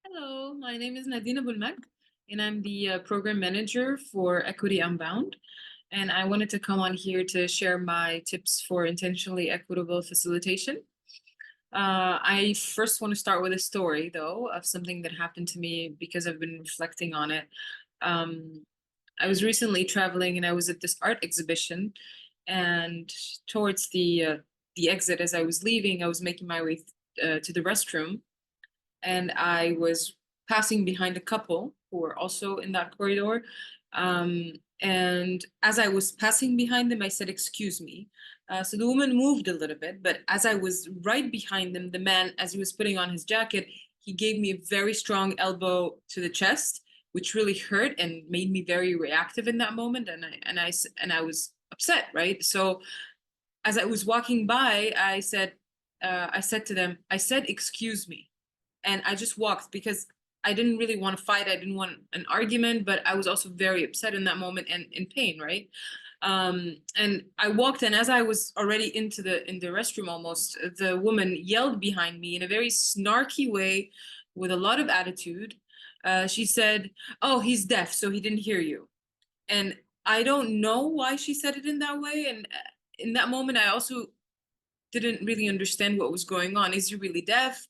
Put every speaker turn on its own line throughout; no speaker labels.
Hello, my name is Nadine Aboulmagd, and I'm the program manager for Equity Unbound. And I wanted to come on here to share my tips for intentionally equitable facilitation. I first want to start with a story, though, of something that happened to me because I've been reflecting on it. Um, I was recently traveling and I was at this art exhibition, and towards the exit, as I was leaving, I was making my way to the restroom, and I was passing behind a couple who were also in that corridor. And as I was passing behind them, I said, "Excuse me." So the woman moved a little bit, but as I was right behind them, the man, as he was putting on his jacket, he gave me a very strong elbow to the chest, which really hurt and made me very reactive in that moment. And I was upset, right? So as I was walking by, I said to them, I said, "Excuse me." And I just walked because I didn't really want to fight. I didn't want an argument, but I was also very upset in that moment and in pain, right? And I walked, and as I was already in the restroom almost, the woman yelled behind me in a very snarky way, with a lot of attitude. She said, "Oh, he's deaf, so he didn't hear you." And I don't know why she said it in that way. And in that moment, I also didn't really understand what was going on. Is he really deaf?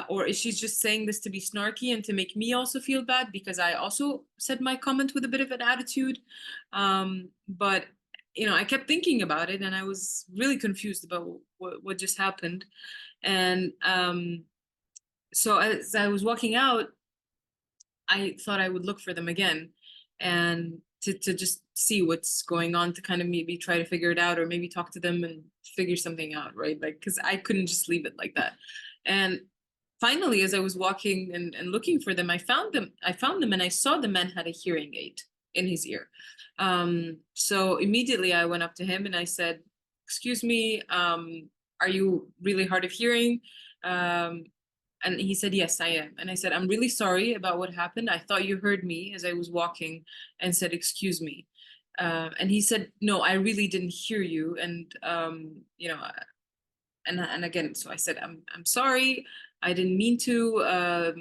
Or is she just saying this to be snarky and to make me also feel bad because I also said my comment with a bit of an attitude? But I kept thinking about it, and I was really confused about what just happened. And so as I was walking out, I thought I would look for them again, and to just see what's going on, to kind of maybe try to figure it out, or maybe talk to them and figure something out, right? Like, because I couldn't just leave it like that. And finally, as I was walking and looking for them, I found them, and I saw the man had a hearing aid in his ear. So immediately I went up to him and I said, "Excuse me, are you really hard of hearing?" Um, and he said, "Yes, I am." And I said, "I'm really sorry about what happened. I thought you heard me as I was walking and said, 'Excuse me.'" And he said, "No, I really didn't hear you." And again, so I said, I'm sorry. I didn't mean to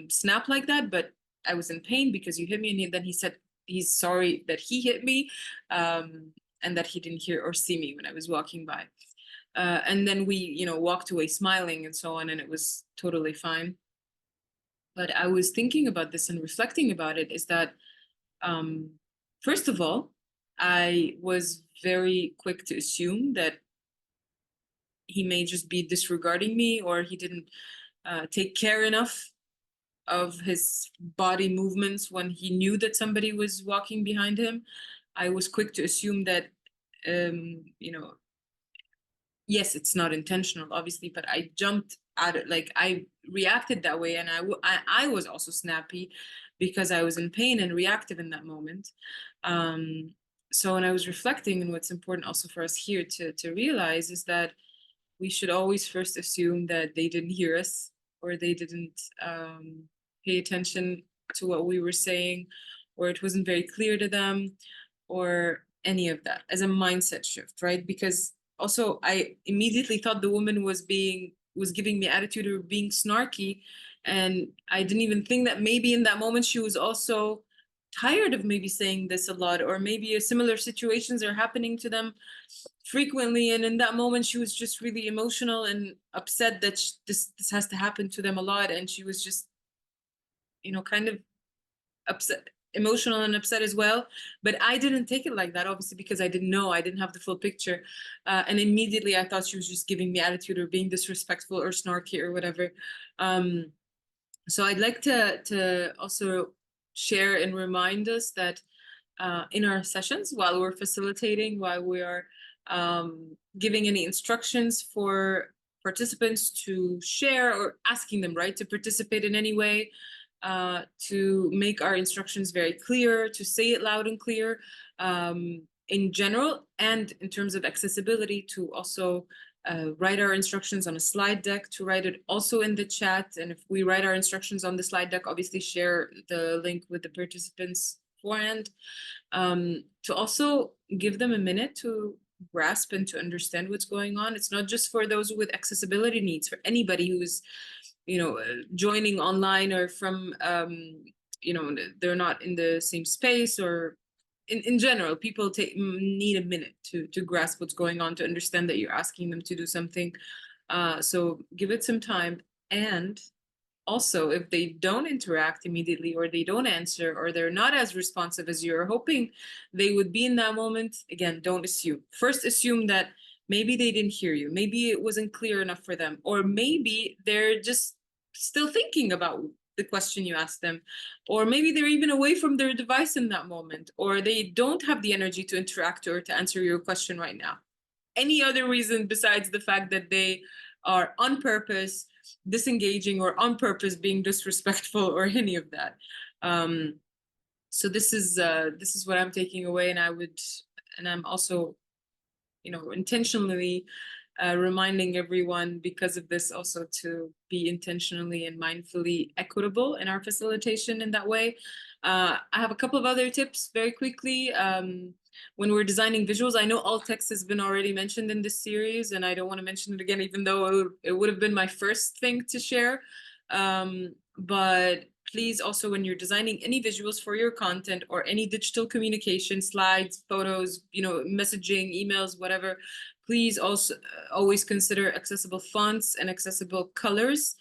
snap like that, but I was in pain because you hit me." And then he said he's sorry that he hit me, and that he didn't hear or see me when I was walking by. And then we, walked away smiling and so on, and it was totally fine. But I was thinking about this and reflecting about it, is that, um, first of all, I was very quick to assume that he may just be disregarding me, or he didn't take care enough of his body movements when he knew that somebody was walking behind him. I was quick to assume that, you know, yes, it's not intentional, obviously, but I jumped at it. Like, I reacted that way, and I was also snappy because I was in pain and reactive in that moment. Um, so when I was reflecting, and what's important also for us here to realize, is that we should always first assume that they didn't hear us, or they didn't pay attention to what we were saying, or it wasn't very clear to them, or any of that, as a mindset shift, right? Because also I immediately thought the woman was giving me attitude or being snarky, and I didn't even think that maybe in that moment she was also tired of maybe saying this a lot, or maybe similar situations are happening to them frequently, and in that moment she was just really emotional and upset that this has to happen to them a lot, and she was just kind of upset, emotional and upset as well. But I didn't take it like that, obviously, because I didn't know, I didn't have the full picture. And immediately I thought she was just giving me attitude or being disrespectful or snarky or whatever. So I'd like to also share and remind us that in our sessions, while we're facilitating, while we are giving any instructions for participants to share, or asking them, right, to participate in any way, to make our instructions very clear, to say it loud and clear, in general, and in terms of accessibility, to also write our instructions on a slide deck, to write it also in the chat. And if we write our instructions on the slide deck, obviously share the link with the participants beforehand, to also give them a minute to grasp and to understand what's going on. It's not just for those with accessibility needs, for anybody who is joining online or from, they're not in the same space, or in general, people need a minute to grasp what's going on, to understand that you're asking them to do something. So give it some time. And also, if they don't interact immediately, or they don't answer, or they're not as responsive as you're hoping they would be in that moment, again, don't assume. First, assume that maybe they didn't hear you, maybe it wasn't clear enough for them, or maybe they're just still thinking about the question you asked them, or maybe they're even away from their device in that moment, or they don't have the energy to interact or to answer your question right now. Any other reason besides the fact that they are on purpose disengaging, or on purpose being disrespectful, or any of that. So this is what I'm taking away, and I'm also, intentionally reminding everyone, because of this, also to be intentionally and mindfully equitable in our facilitation in that way. I have a couple of other tips very quickly. When we're designing visuals, I know alt text has been already mentioned in this series, and I don't want to mention it again, even though it would have been my first thing to share. But please also, when you're designing any visuals for your content or any digital communication, slides, photos, messaging, emails, whatever, please also always consider accessible fonts and accessible colors.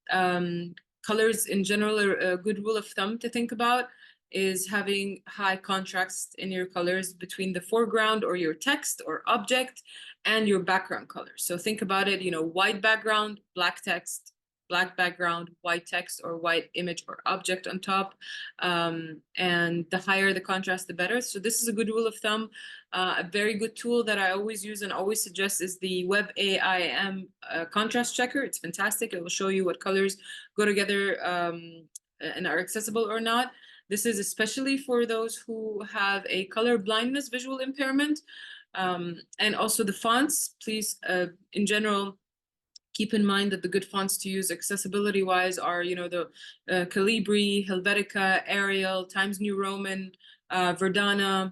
Colors in general are a good rule of thumb to think about, is having high contrast in your colors between the foreground or your text or object and your background color. So think about it, white background, black text, black background, white text or white image or object on top. And the higher the contrast, the better. So this is a good rule of thumb. A very good tool that I always use and always suggest is the WebAIM contrast checker. It's fantastic. It will show you what colors go together and are accessible or not. This is especially for those who have a color blindness, visual impairment. And also the fonts, please, in general, keep in mind that the good fonts to use accessibility-wise are, the Calibri, Helvetica, Arial, Times New Roman, Verdana,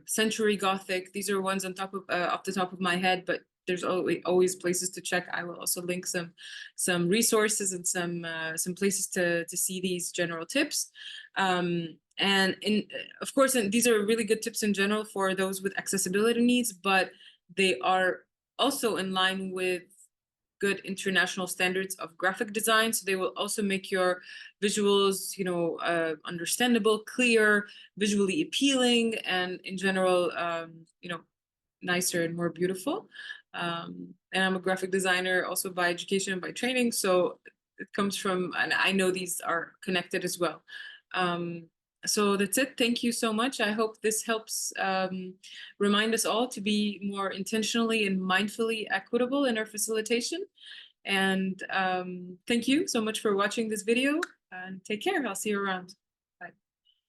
Century Gothic. These are ones on top of off the top of my head, but there's always places to check. I will also link some resources and some places to see these general tips. And of course, and these are really good tips in general for those with accessibility needs, but they are also in line with good international standards of graphic design. So they will also make your visuals, understandable, clear, visually appealing, and in general, nicer and more beautiful. And I'm a graphic designer also by education and by training. So it comes from, and I know these are connected as well. So that's it. Thank you so much. I hope this helps remind us all to be more intentionally and mindfully equitable in our facilitation. And thank you so much for watching this video, and take care. I'll see you around.